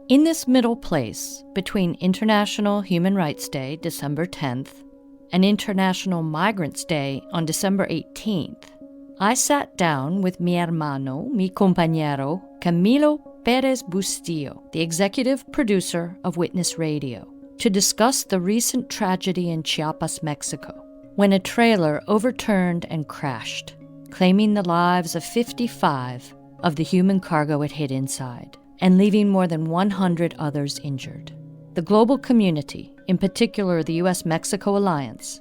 In this middle place between International Human Rights Day, December 10th, and International Migrants Day on December 18th, I sat down with mi hermano, mi compañero, Camilo Perez-Bustillo, the executive producer of Witness Radio, to discuss the recent tragedy in Chiapas, Mexico, when a trailer overturned and crashed, claiming the lives of 55 of the human cargo it hid inside, and leaving more than 100 others injured. The global community, in particular the U.S.-Mexico alliance,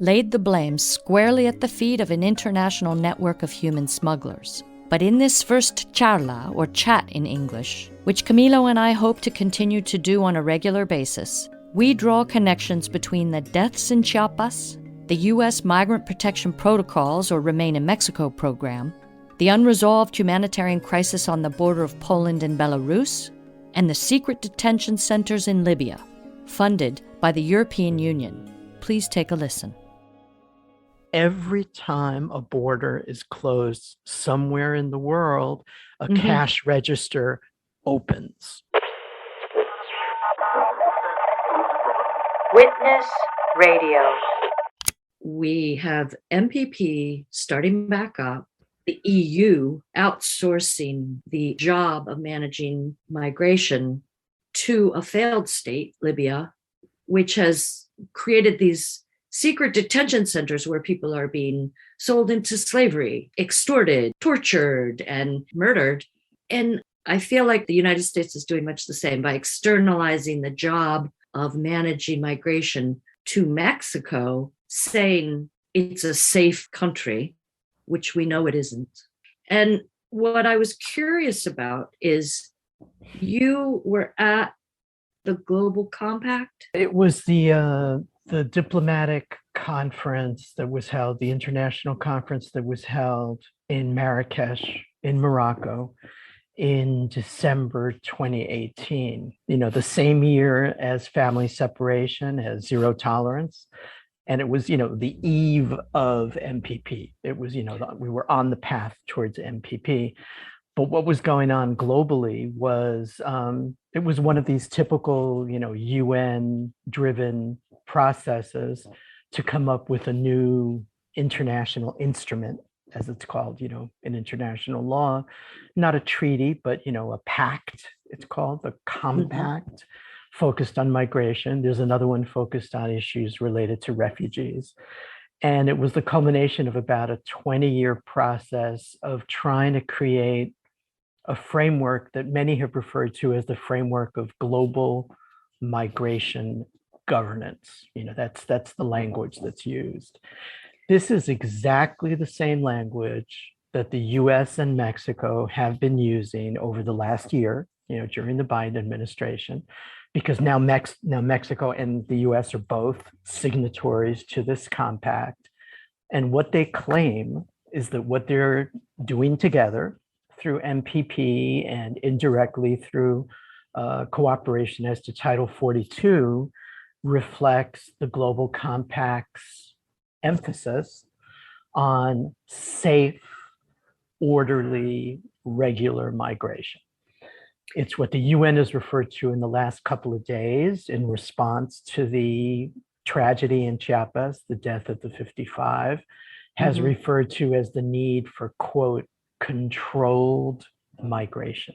laid the blame squarely at the feet of an international network of human smugglers. But in this first charla, or chat in English, which Camilo and I hope to continue to do on a regular basis, we draw connections between the deaths in Chiapas, the U.S. Migrant Protection Protocols, or Remain in Mexico program, the unresolved humanitarian crisis on the border of Poland and Belarus, and the secret detention centers in Libya, funded by the European Union. Please take a listen. Every time a border is closed somewhere in the world, a cash register opens. Witness Radio. We have MPP starting back up, the EU outsourcing the job of managing migration to a failed state, Libya, which has created these secret detention centers where people are being sold into slavery, extorted, tortured, and murdered. And I feel like the United States is doing much the same by externalizing the job of managing migration to Mexico, saying it's a safe country, which we know it isn't. And what I was curious about is you were at the Global Compact. It was the diplomatic conference that was held, the international conference that was held in Marrakech in Morocco in December 2018, the same year as family separation, as zero tolerance. And it was, the eve of MPP. It was, we were on the path towards MPP. But what was going on globally was, it was one of these typical, UN-driven processes to come up with a new international instrument, as it's called, in international law, not a treaty, but, a pact, it's called, the compact, focused on migration. There's another one focused on issues related to refugees. And it was the culmination of about a 20-year process of trying to create a framework that many have referred to as the framework of global migration governance. That's the language that's used. This is exactly the same language that the US and Mexico have been using over the last year, during the Biden administration, because now Mexico and the US are both signatories to this compact. And what they claim is that what they're doing together through MPP and indirectly through cooperation as to Title 42 reflects the Global Compact's emphasis on safe, orderly, regular migration. It's what the UN has referred to in the last couple of days in response to the tragedy in Chiapas, the death of the 55, has referred to as the need for, quote, controlled migration.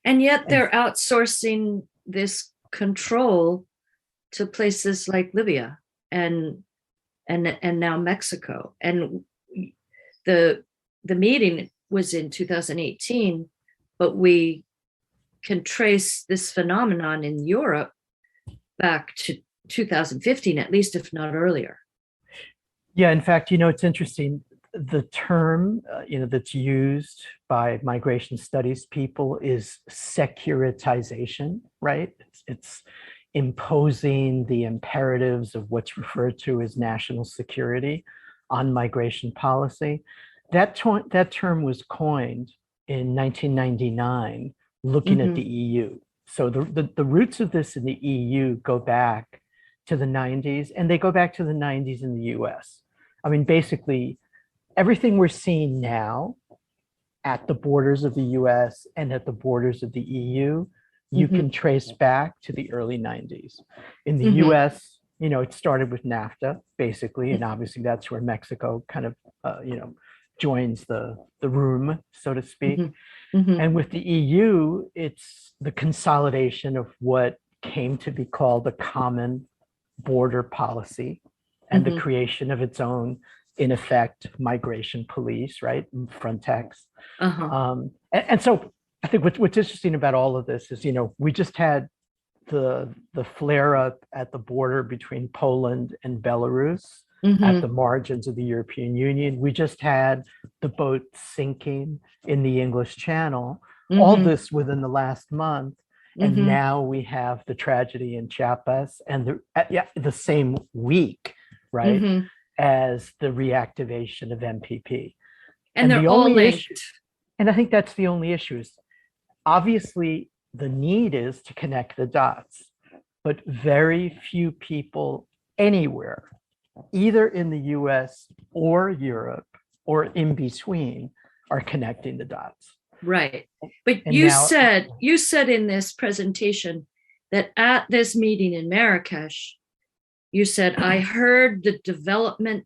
And yet they're outsourcing this control to places like Libya and now Mexico. And the meeting was in 2018, but we can trace this phenomenon in Europe back to 2015, at least, if not earlier. Yeah, in fact, it's interesting. The term, that's used by migration studies people is securitization, right? It's imposing the imperatives of what's referred to as national security on migration policy. That term was coined in 1999, looking at the EU. So the roots of this in the EU go back to the 90s, and they go back to the 90s in the US. I mean, basically, everything we're seeing now at the borders of the US and at the borders of the EU you can trace back to the early 90s. In the US, it started with NAFTA, basically, and obviously that's where Mexico kind of, joins the room, so to speak. And with the EU, it's the consolidation of what came to be called a common border policy and the creation of its own, in effect, migration police, right? Frontex. And so I think what's interesting about all of this is, we just had the flare up at the border between Poland and Belarus at the margins of the European Union. We just had the boat sinking in the English Channel, all this within the last month. And now we have the tragedy in Chiapas and the same week, right, as the reactivation of MPP. And they're all linked. And I think that's the only issue is obviously the need is to connect the dots, but very few people anywhere, either in the US or Europe or in between, are connecting the dots. Right. But you said in this presentation that at this meeting in Marrakech, you said, I heard the development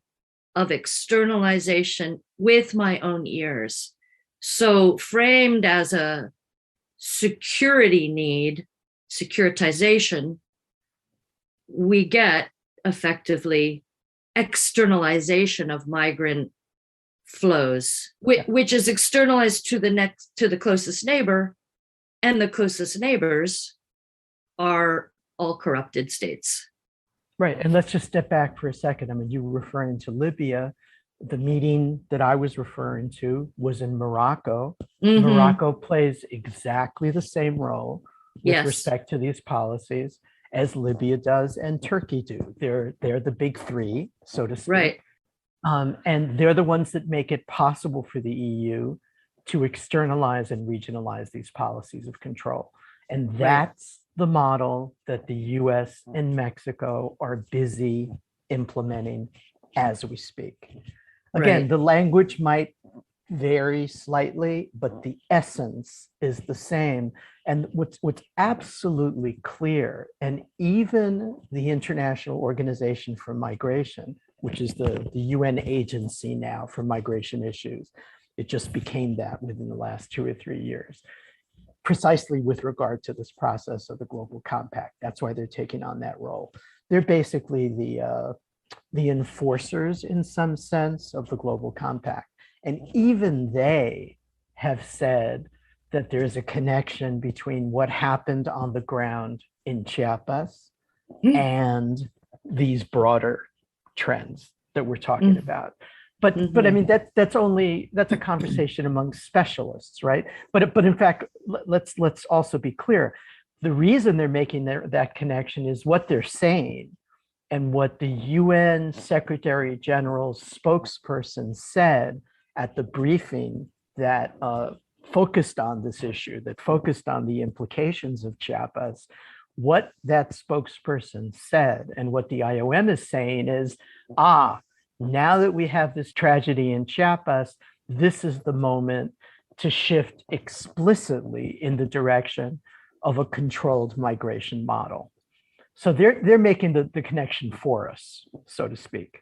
of externalization with my own ears. So framed as a security need, securitization, we get effectively externalization of migrant flows, which is externalized to the closest neighbor, and the closest neighbors are all corrupted states. Right. And let's just step back for a second. I mean, you were referring to Libya. The meeting that I was referring to was in Morocco. Morocco plays exactly the same role with respect to these policies as Libya does and Turkey do. They're the big three, so to speak. Right. And they're the ones that make it possible for the EU to externalize and regionalize these policies of control. And that's the model that the US and Mexico are busy implementing as we speak. Again, the language might vary slightly, but the essence is the same. And what's absolutely clear, and even the International Organization for Migration, which is the UN agency now for migration issues, it just became that within the last 2 or 3 years, precisely with regard to this process of the Global Compact. That's why they're taking on that role. They're basically the enforcers in some sense of the Global Compact. And even they have said that there's a connection between what happened on the ground in Chiapas and these broader trends that we're talking about. But I mean, that's a conversation among specialists, right? But in fact, let's also be clear. The reason they're making that connection is what they're saying and what the UN Secretary General's spokesperson said at the briefing that focused on this issue, that focused on the implications of Chiapas. What that spokesperson said and what the IOM is saying is, now that we have this tragedy in Chiapas, this is the moment to shift explicitly in the direction of a controlled migration model. So they're making the connection for us, so to speak.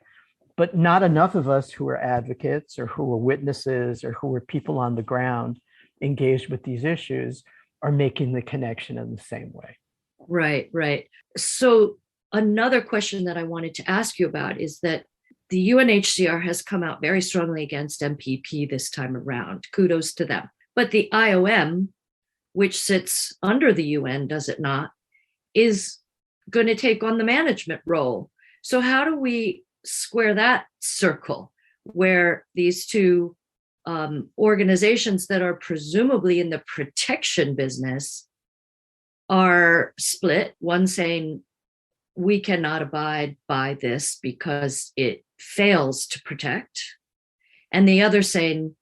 But not enough of us who are advocates or who are witnesses or who are people on the ground engaged with these issues are making the connection in the same way. Right. So another question that I wanted to ask you about is that the UNHCR has come out very strongly against MPP this time around. Kudos to them. But the IOM, which sits under the UN, does it not, is going to take on the management role. So how do we square that circle where these two organizations that are presumably in the protection business are split, one saying we cannot abide by this because it fails to protect, and the other saying,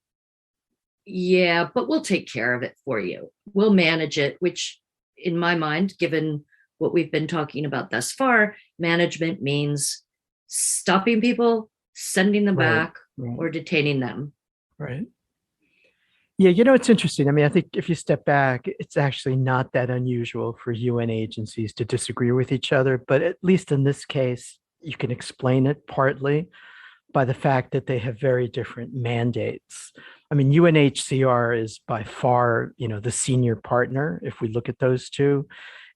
yeah, but we'll take care of it for you. We'll manage it, which in my mind, given what we've been talking about thus far, management means stopping people, sending them back, or detaining them. Right. Yeah, it's interesting. I mean, I think if you step back, it's actually not that unusual for UN agencies to disagree with each other. But at least in this case, you can explain it partly by the fact that they have very different mandates. I mean, UNHCR is by far, the senior partner if we look at those two,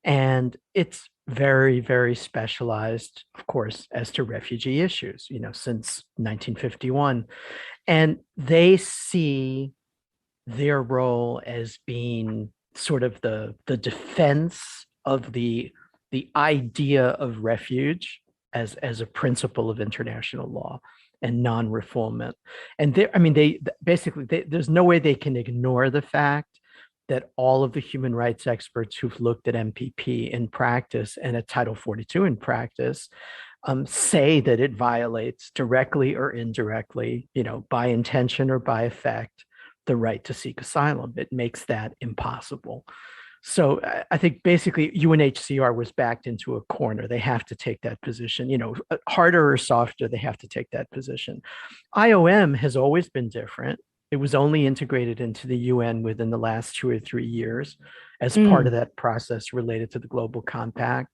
and it's very, very specialized, of course, as to refugee issues, since 1951. And they see their role as being sort of the defense of the idea of refuge as a principle of international law and non-refoulement. And I mean, they basically there's no way they can ignore the fact that all of the human rights experts who've looked at MPP in practice and at Title 42 in practice say that it violates directly or indirectly, by intention or by effect, the right to seek asylum. It makes that impossible. So I think basically UNHCR was backed into a corner. They have to take that position, harder or softer, they have to take that position. IOM has always been different. It was only integrated into the UN within the last 2 or 3 years as part of that process related to the Global Compact.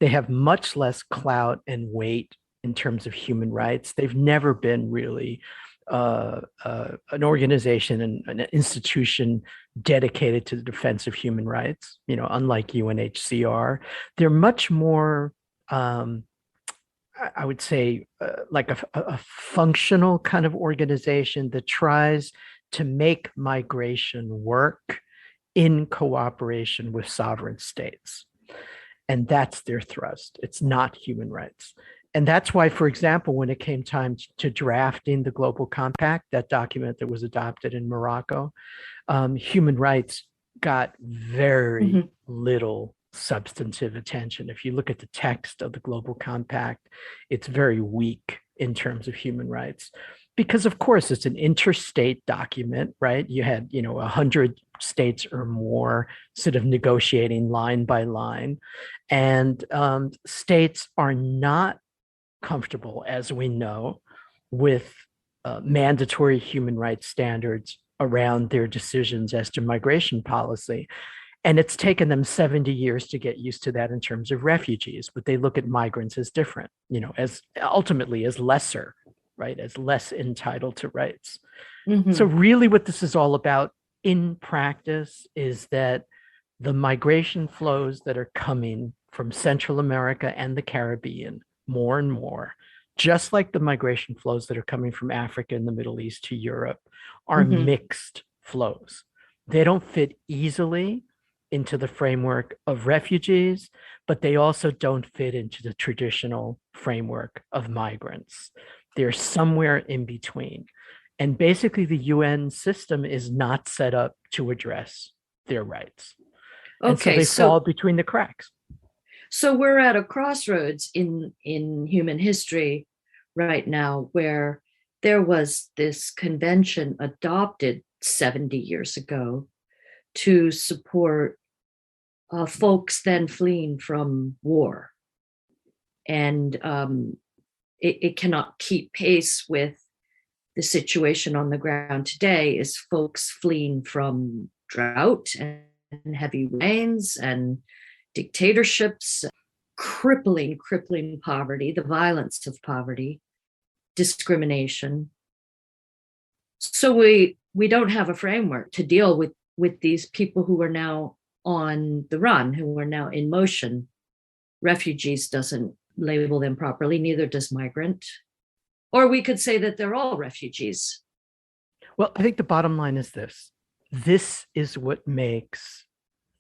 They have much less clout and weight in terms of human rights. They've never been really an organization and an institution dedicated to the defense of human rights, unlike UNHCR. They're much more, I would say, like a functional kind of organization that tries to make migration work in cooperation with sovereign states. And that's their thrust. It's not human rights. And that's why, for example, when it came time to drafting the Global Compact, that document that was adopted in Morocco, human rights got very little substantive attention. If you look at the text of the Global Compact, it's very weak in terms of human rights. Because of course it's an interstate document, right? You had, 100 states or more sort of negotiating line by line. And states are not comfortable, as we know, with mandatory human rights standards around their decisions as to migration policy. And it's taken them 70 years to get used to that in terms of refugees, but they look at migrants as different, as ultimately as lesser, right? As less entitled to rights. So really what this is all about in practice is that the migration flows that are coming from Central America and the Caribbean more and more, just like the migration flows that are coming from Africa and the Middle East to Europe, are mixed flows. They don't fit easily into the framework of refugees, but they also don't fit into the traditional framework of migrants. They're somewhere in between. And basically, the UN system is not set up to address their rights. And so they fall between the cracks. So we're at a crossroads in human history right now where there was this convention adopted 70 years ago to support folks then fleeing from war. And it cannot keep pace with the situation on the ground today is folks fleeing from drought and heavy rains and dictatorships, crippling poverty, the violence of poverty, discrimination. So we don't have a framework to deal with these people who are now on the run, who are now in motion. Refugees doesn't label them properly, neither does migrant. Or we could say that they're all refugees. Well, I think the bottom line is this. This is what makes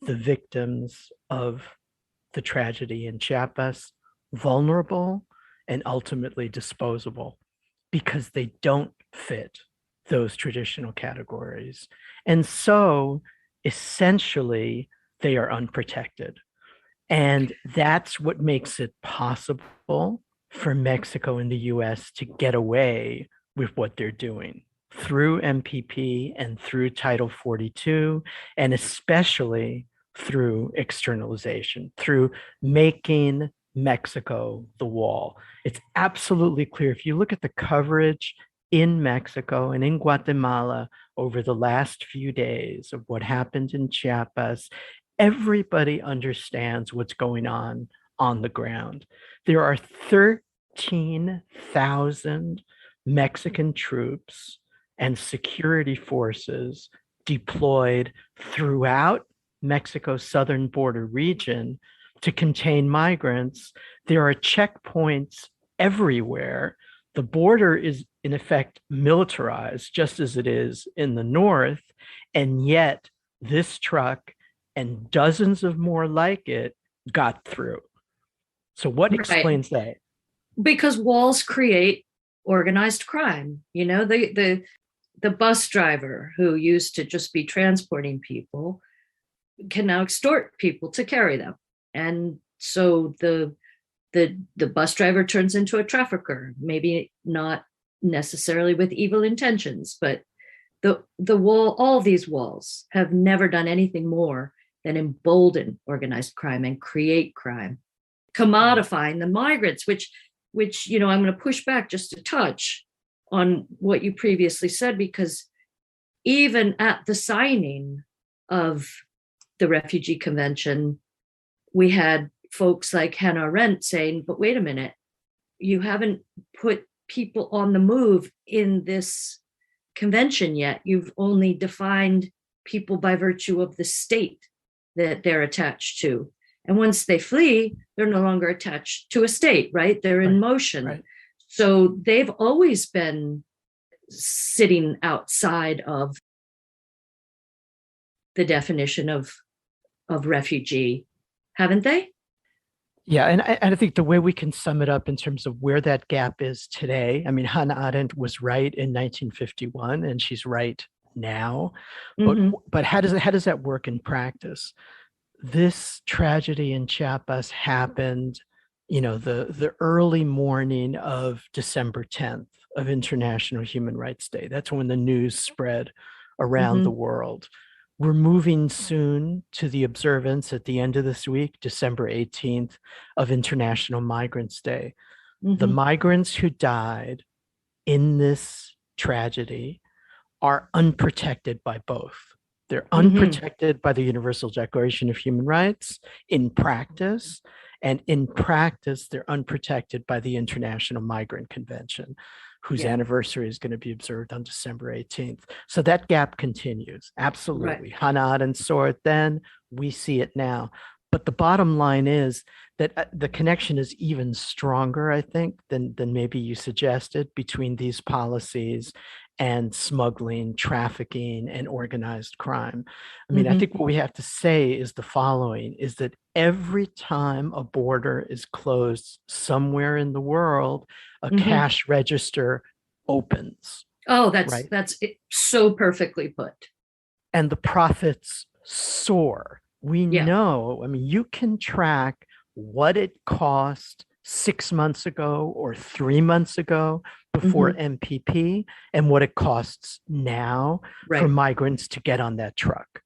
the victims of the tragedy in Chiapas vulnerable and ultimately disposable because they don't fit those traditional categories. And so essentially, they are unprotected. And that's what makes it possible for Mexico and the US to get away with what they're doing through MPP and through Title 42, and especially through externalization, through making Mexico the wall. It's absolutely clear. If you look at the coverage in Mexico and in Guatemala over the last few days of what happened in Chiapas, everybody understands what's going on the ground. There are 13,000 Mexican troops and security forces deployed throughout Mexico's southern border region to contain migrants. There are checkpoints everywhere. The border is, in effect, militarized, just as it is in the north. And yet, this truck and dozens of more like it got through. So, what explains that? Because walls create organized crime. You know, the bus driver who used to just be transporting people can now extort people to carry them. And so the bus driver turns into a trafficker, maybe not necessarily with evil intentions, but the wall, all these walls have never done anything more than embolden organized crime and create crime, commodifying the migrants, which I'm going to push back just a touch on what you previously said, because even at the signing of the Refugee Convention, we had folks like Hannah Arendt saying, but wait a minute, you haven't put people on the move in this convention yet. You've only defined people by virtue of the state that they're attached to. And once they flee, they're no longer attached to a state, right? They're in motion. Right. So they've always been sitting outside of the definition of refugee, haven't they? Yeah, and I think the way we can sum it up in terms of where that gap is today, I mean, Hannah Arendt was right in 1951, and she's right now. But how does that work in practice? This tragedy in Chiapas happened, the early morning of December 10th of International Human Rights Day. That's when the news spread around the world. We're moving soon to the observance at the end of this week, December 18th, of International Migrants Day. The migrants who died in this tragedy are unprotected by both. They're unprotected by the Universal Declaration of Human Rights in practice, and in practice, they're unprotected by the International Migrant Convention, whose anniversary is going to be observed on December 18th. So that gap continues. Absolutely. Right. Hannah Arendt saw it then, we see it now. But the bottom line is that the connection is even stronger, I think, than maybe you suggested, between these policies and smuggling, trafficking, and organized crime. I mean, I think what we have to say is the following, is that every time a border is closed somewhere in the world, a cash register opens. Oh, that's it, so perfectly put. And the profits soar. We know, I mean, you can track what it cost 6 months ago or 3 months ago before MPP and what it costs now for migrants to get on that truck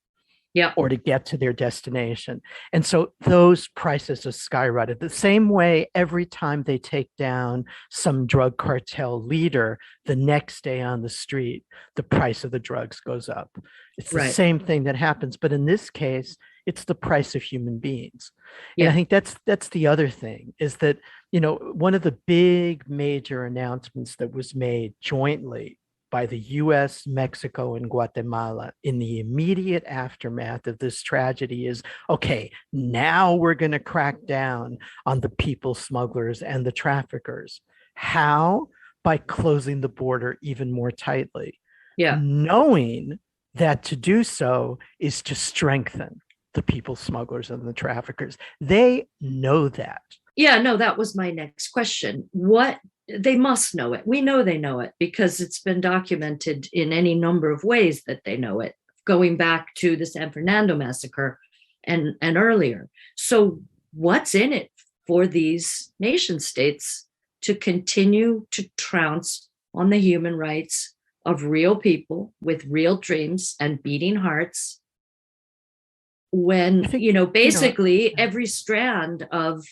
or to get to their destination. And so those prices have skyrocketed. The same way every time they take down some drug cartel leader, the next day on the street, the price of the drugs goes up. It's the same thing that happens. But in this case, it's the price of human beings. And I think that's the other thing, is that, one of the big major announcements that was made jointly by the US, Mexico, and Guatemala in the immediate aftermath of this tragedy is, okay, now we're going to crack down on the people smugglers and the traffickers. How? By closing the border even more tightly. Knowing that to do so is to strengthen the people smugglers and the traffickers. They know that. Yeah, no, that was my next question. They must know it. We know they know it because it's been documented in any number of ways that they know it, going back to the San Fernando massacre and earlier. So what's in it for these nation states to continue to trounce on the human rights of real people with real dreams and beating hearts when, basically every strand of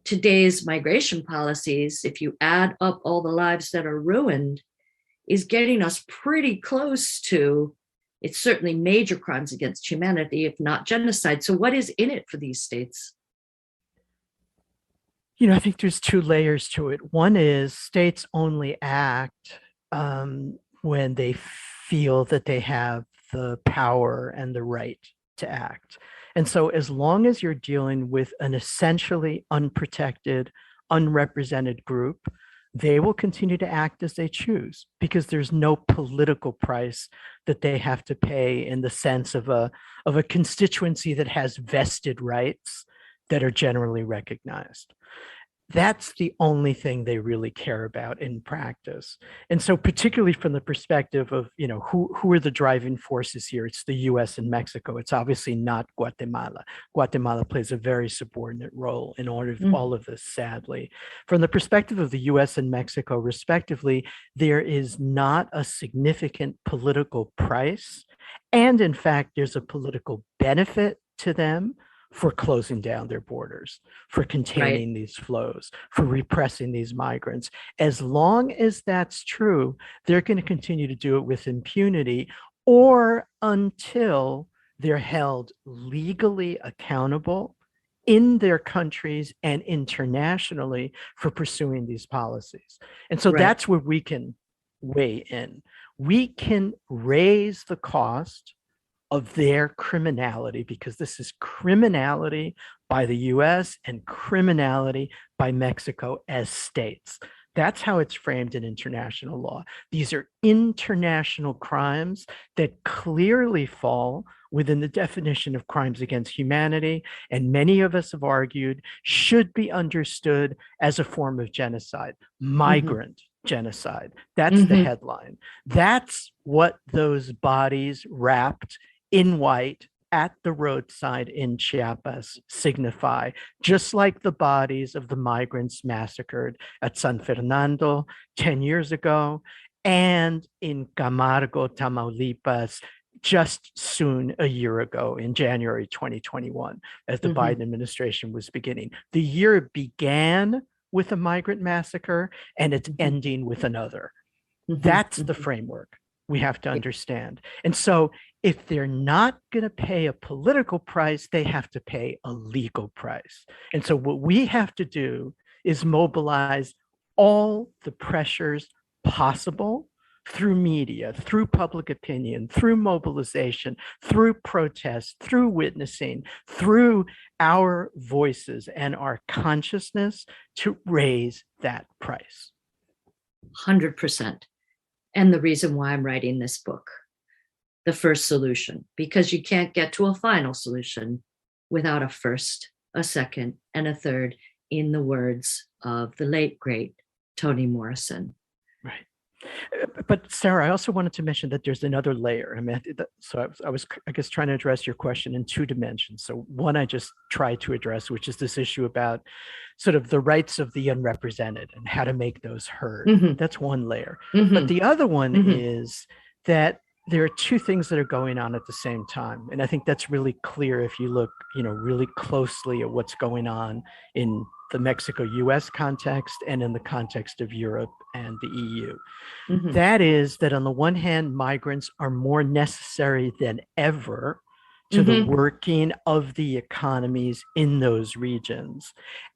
today's migration policies, if you add up all the lives that are ruined, is getting us pretty close to, it's certainly major crimes against humanity, if not genocide. So what is in it for these states? I think there's two layers to it. One is states only act when they feel that they have the power and the right to act. And so, as long as you're dealing with an essentially unprotected, unrepresented group, they will continue to act as they choose because there's no political price that they have to pay in the sense of a constituency that has vested rights that are generally recognized. That's the only thing they really care about in practice. And so particularly from the perspective of, who are the driving forces here? It's the US and Mexico. It's obviously not Guatemala. Guatemala plays a very subordinate role in all of this, sadly. From the perspective of the US and Mexico, respectively, there is not a significant political price. And in fact, there's a political benefit to them for closing down their borders, for containing these flows, for repressing these migrants. As long as that's true, they're going to continue to do it with impunity or until they're held legally accountable in their countries and internationally for pursuing these policies. And so that's where we can weigh in. We can raise the cost of their criminality, because this is criminality by the US and criminality by Mexico as states. That's how it's framed in international law. These are international crimes that clearly fall within the definition of crimes against humanity, and many of us have argued should be understood as a form of genocide, migrant genocide. That's the headline. That's what those bodies wrapped in white at the roadside in Chiapas signify, just like the bodies of the migrants massacred at San Fernando 10 years ago and in Camargo, Tamaulipas, just soon a year ago in January 2021, as the Biden administration was beginning. The year began with a migrant massacre and it's ending with another. That's the framework we have to understand. And so if they're not going to pay a political price, they have to pay a legal price. And so what we have to do is mobilize all the pressures possible through media, through public opinion, through mobilization, through protest, through witnessing, through our voices and our consciousness to raise that price. 100%. And the reason why I'm writing this book, the first solution, because you can't get to a final solution without a first, a second, and a third, in the words of the late, great Toni Morrison. Right. But Sarah, I also wanted to mention that there's another layer. I mean, so I was, I guess, trying to address your question in two dimensions. So one, I just tried to address, which is this issue about sort of the rights of the unrepresented and how to make those heard. That's one layer. But the other one is that there are two things that are going on at the same time. And I think that's really clear if you look, really closely at what's going on in the Mexico-US context and in the context of Europe and the EU. That is that on the one hand, migrants are more necessary than ever to the working of the economies in those regions.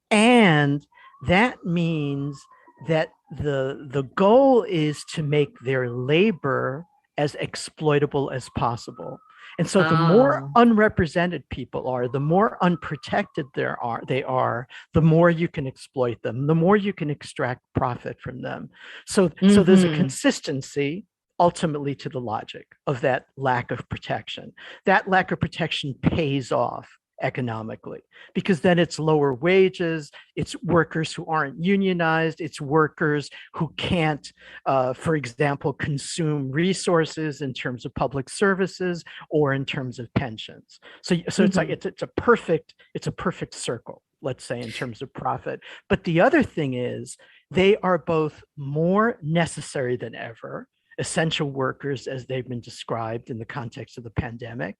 And that means that the goal is to make their labor as exploitable as possible. And so the more unrepresented people are, the more unprotected they are, the more you can exploit them, the more you can extract profit from them. So there's a consistency ultimately to the logic of that lack of protection. That lack of protection pays off economically, because then it's lower wages, it's workers who aren't unionized, it's workers who can't, for example, consume resources in terms of public services or in terms of pensions. So it's like it's a perfect circle, let's say, in terms of profit. But the other thing is they are both more necessary than ever, essential workers as they've been described in the context of the pandemic,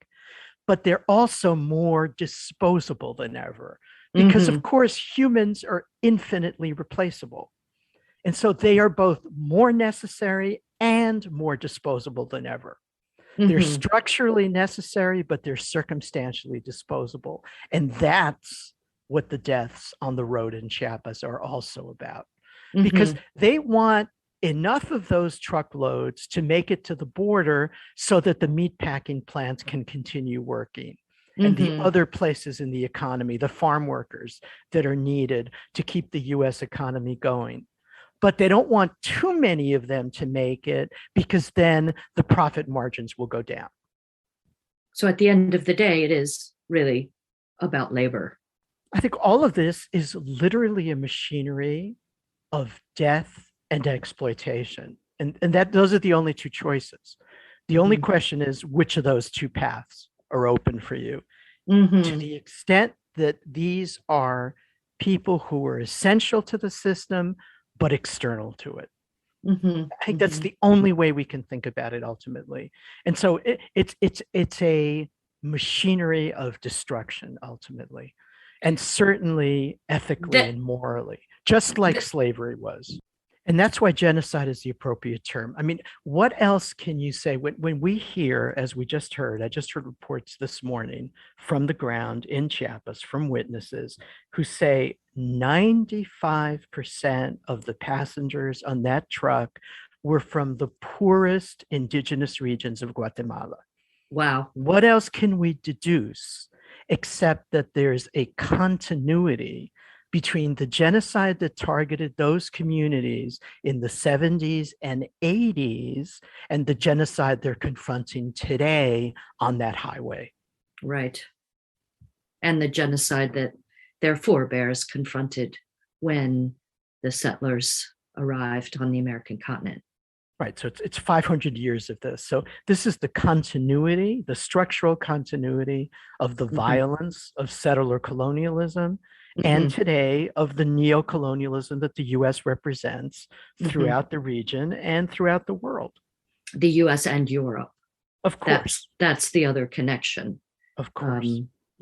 but they're also more disposable than ever because, of course, humans are infinitely replaceable. And so they are both more necessary and more disposable than ever. They're Mhm. structurally necessary, but they're circumstantially disposable. And that's what the deaths on the road in Chiapas are also about. Because Mhm. they want enough of those truckloads to make it to the border so that the meatpacking plants can continue working. And the Mhm. other places in the economy, the farm workers that are needed to keep the US economy going. But they don't want too many of them to make it because then the profit margins will go down. So at the end of the day, it is really about labor. I think all of this is literally a machinery of death and exploitation. And that those are the only two choices. The only Mhm. question is which of those two paths are open for you. To Mhm. the extent that these are people who are essential to the system, but external to it. Mhm. I think that's Mhm. the only way we can think about it ultimately. And so it's a machinery of destruction ultimately, and certainly ethically That, and morally, just like that slavery was. And that's why genocide is the appropriate term. I mean, what else can you say when we hear, as we just heard, I just heard reports this morning from the ground in Chiapas from witnesses who say 95% of the passengers on that truck were from the poorest indigenous regions of Guatemala. wow. What else can we deduce except that there's a continuity between the genocide that targeted those communities in the 70s and 80s and the genocide they're confronting today on that highway? Right. And the genocide that their forebears confronted when the settlers arrived on the American continent. Right. So it's 500 years of this. So this is the continuity, the structural continuity of the Mhm. violence of settler colonialism and Mhm. today of the neocolonialism that the US represents Mhm. throughout the region and throughout the world. The US and Europe. Of course, That's the other connection. of course.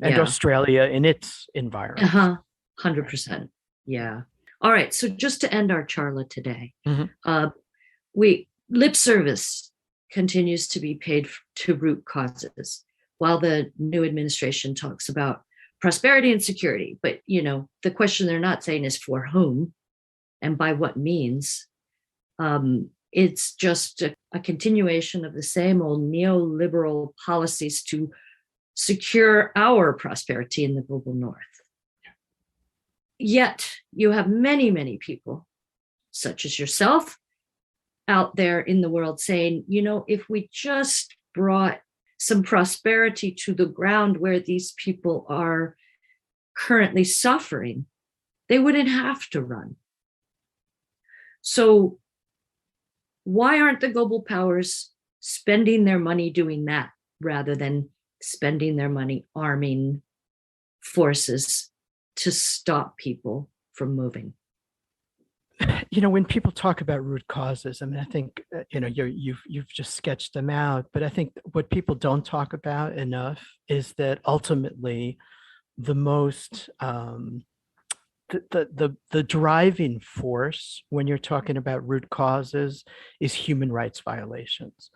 And Yeah. Australia in its environs. Uh-huh. 100%. Yeah. All right. So just to end our charla today, Mhm. uh, we lip service continues to be paid to root causes while the new administration talks about prosperity and security. But the question they're not saying is for whom and by what means. It's just a continuation of the same old neoliberal policies to secure our prosperity in the global north. Yet you have many, many people, such as yourself, out there in the world saying, if we just brought some prosperity to the ground where these people are currently suffering, they wouldn't have to run. So why aren't the global powers spending their money doing that rather than spending their money arming forces to stop people from moving? When people talk about root causes, I mean, I think you've just sketched them out, but I think what people don't talk about enough is that ultimately the most the driving force when you're talking about root causes is human rights violations.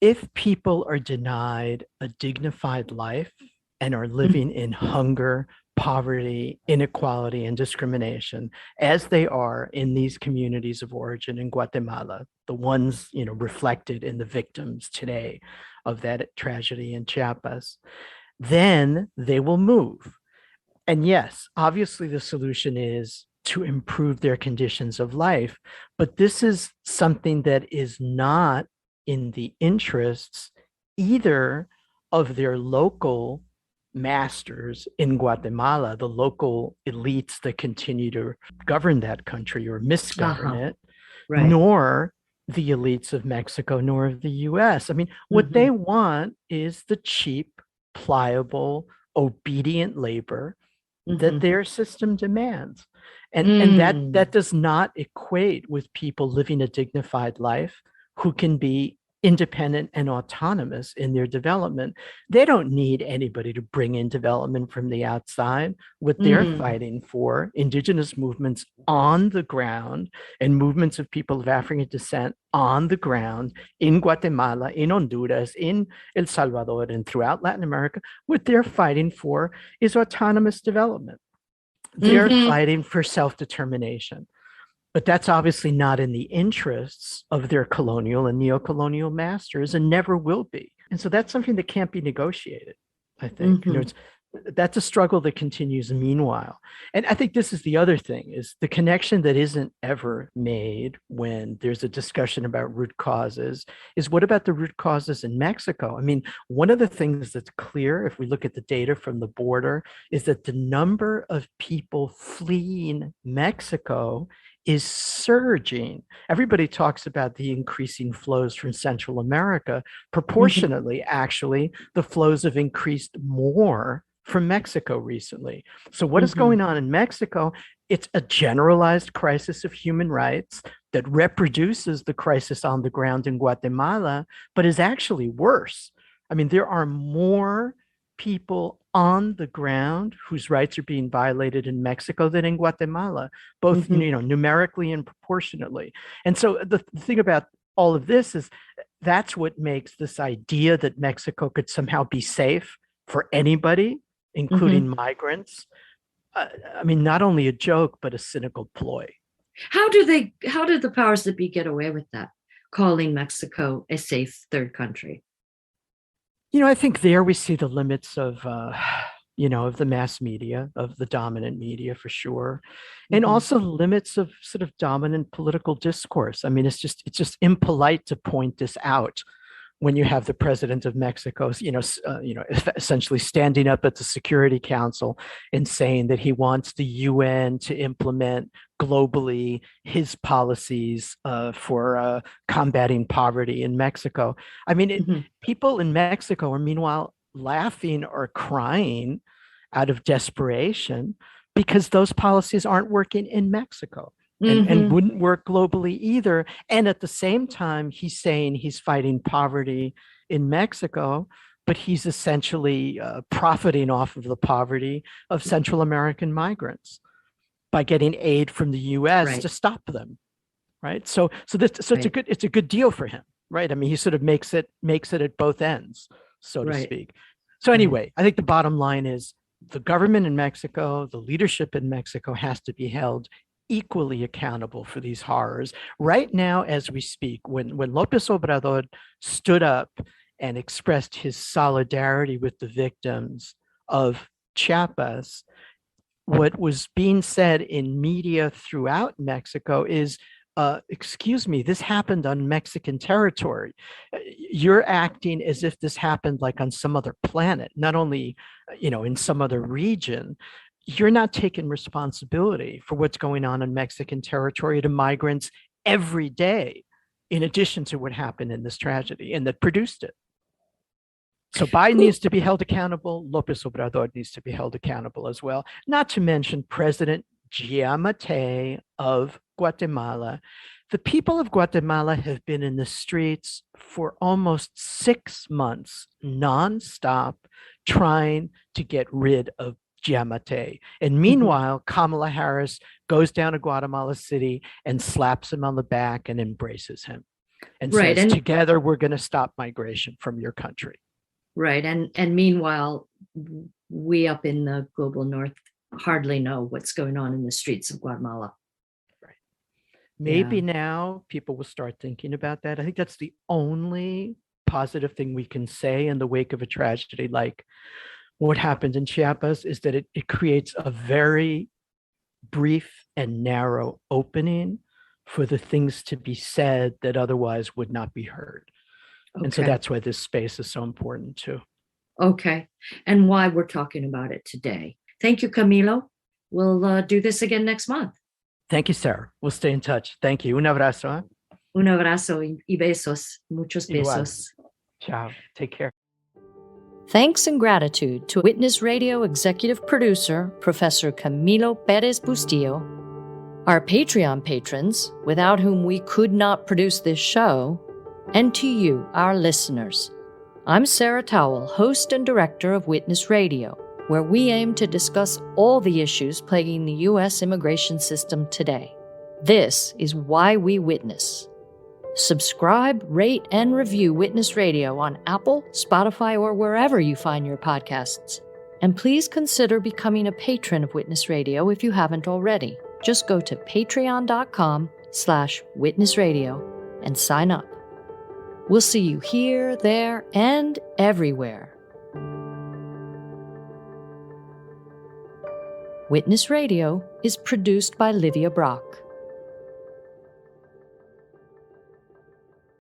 If people are denied a dignified life and are living in hunger, poverty, inequality, and discrimination, as they are in these communities of origin in Guatemala, the ones reflected in the victims today of that tragedy in Chiapas, then they will move. And yes, obviously the solution is to improve their conditions of life, but this is something that is not in the interests either of their local masters in Guatemala, the local elites that continue to govern that country or misgovern Uh-huh. it, Right. nor the elites of Mexico, nor of the US. I mean, what Mm-hmm. they want is the cheap, pliable, obedient labor that Mm-hmm. their system demands. And that Mm. does not equate with people living a dignified life who can be independent and autonomous in their development. They don't need anybody to bring in development from the outside. What they're fighting for, indigenous movements on the ground and movements of people of African descent on the ground in Guatemala, in Honduras, in El Salvador, and throughout Latin America, what they're fighting for is autonomous development. They're fighting for self-determination. But that's obviously not in the interests of their colonial and neo-colonial masters, and never will be. And so that's something that can't be negotiated, I think. That's a struggle that continues meanwhile. And I think this is the other thing, is the connection that isn't ever made when there's a discussion about root causes is, what about the root causes in Mexico? I mean, one of the things that's clear, if we look at the data from the border, is that the number of people fleeing Mexico is surging. Everybody talks about the increasing flows from Central America. Proportionately, actually, the flows have increased more from Mexico recently. So what is going on in Mexico? It's a generalized crisis of human rights that reproduces the crisis on the ground in Guatemala, but is actually worse. I mean, there are more people on the ground whose rights are being violated in Mexico than in Guatemala, both numerically and proportionately. And so the thing about all of this is that's what makes this idea that Mexico could somehow be safe for anybody, including migrants, I mean, not only a joke, but a cynical ploy. How do the powers that be get away with that, calling Mexico a safe third country? I think there we see the limits of, of the mass media, of the dominant media for sure, and also limits of sort of dominant political discourse. I mean, it's just impolite to point this out when you have the president of Mexico, essentially standing up at the Security Council and saying that he wants the UN to implement globally his policies for combating poverty in Mexico. I mean, people in Mexico are meanwhile laughing or crying out of desperation because those policies aren't working in Mexico. And wouldn't work globally either. And at the same time, he's saying he's fighting poverty in Mexico, but he's essentially profiting off of the poverty of Central American migrants by getting aid from the U.S. to stop them, right? So it's a good deal for him, right? I mean, he sort of makes it at both ends, so to speak. So anyway, I think the bottom line is the government in Mexico, the leadership in Mexico has to be held equally accountable for these horrors. Right now, as we speak, when López Obrador stood up and expressed his solidarity with the victims of Chiapas, what was being said in media throughout Mexico is, excuse me, this happened on Mexican territory. You're acting as if this happened like on some other planet, not only, in some other region. You're not taking responsibility for what's going on in Mexican territory to migrants every day, in addition to what happened in this tragedy and that produced it. So Biden needs to be held accountable. López Obrador needs to be held accountable as well, not to mention President Giammattei of Guatemala. The people of Guatemala have been in the streets for almost 6 months, nonstop, trying to get rid of Giammattei. And meanwhile, Kamala Harris goes down to Guatemala City and slaps him on the back and embraces him and says, together, we're going to stop migration from your country. Right. And meanwhile, we up in the global north hardly know what's going on in the streets of Guatemala. Right. Maybe now people will start thinking about that. I think that's the only positive thing we can say in the wake of a tragedy like what happened in Chiapas, is that it creates a very brief and narrow opening for the things to be said that otherwise would not be heard. Okay. And so that's why this space is so important too. Okay. And why we're talking about it today. Thank you, Camilo. We'll do this again next month. Thank you, Sarah. We'll stay in touch. Thank you. Un abrazo. ¿Eh? Un abrazo y besos. Muchos besos. Igual. Ciao. Take care. Thanks and gratitude to Witness Radio executive producer, Professor Camilo Perez-Bustillo, our Patreon patrons, without whom we could not produce this show, and to you, our listeners. I'm Sarah Towle, host and director of Witness Radio, where we aim to discuss all the issues plaguing the U.S. immigration system today. This is Why We Witness. Subscribe, rate, and review Witness Radio on Apple, Spotify, or wherever you find your podcasts. And please consider becoming a patron of Witness Radio if you haven't already. Just go to patreon.com/witnessradio and sign up. We'll see you here, there, and everywhere. Witness Radio is produced by Livia Brock.